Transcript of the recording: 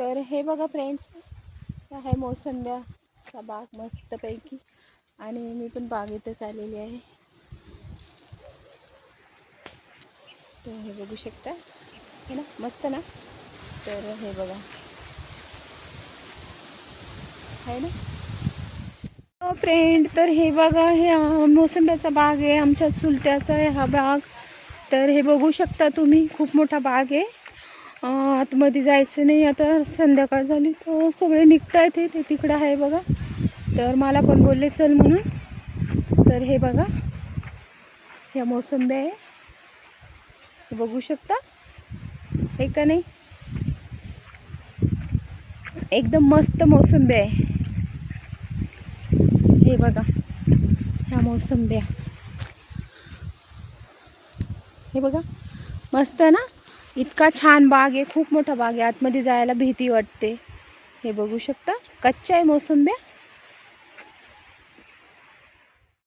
तर हे बघा फ्रेंड्स, आहे मोसंब्याचा बाग मस्तपैकी. आणि मी पण बागेतच आलेली आहे. तर हे बघू शकता, है ना, मस्त ना. तर हे बघा, आहे ना फ्रेंड. तर हे बघा, हे मोसंब्याचा बाग आहे, आमच्या चुलत्याचा आहे हा बाग. तर हे बघू शकता तुम्ही, खूप मोठा बाग आहे. आतमध्ये जायचं नाही, आता संध्याकाळ झाली तर सगळे निघतायत. ते तिकडं आहे बघा. तर मला पण बोलले चल म्हणून. तर हे बघा, ह्या मोसंब्या आहे, हे बघू शकता, हे का नाही, एकदम मस्त मोसंब्या आहे. हे बघा, ह्या मोसंब्या, हे बघा, मस्त ना. इतका छान बाग आहे, खूप मोठा बाग आहे. आतमध्ये जायला भीती वाटते. हे बघू शकता, कच्च्या आहे मोसंब्या.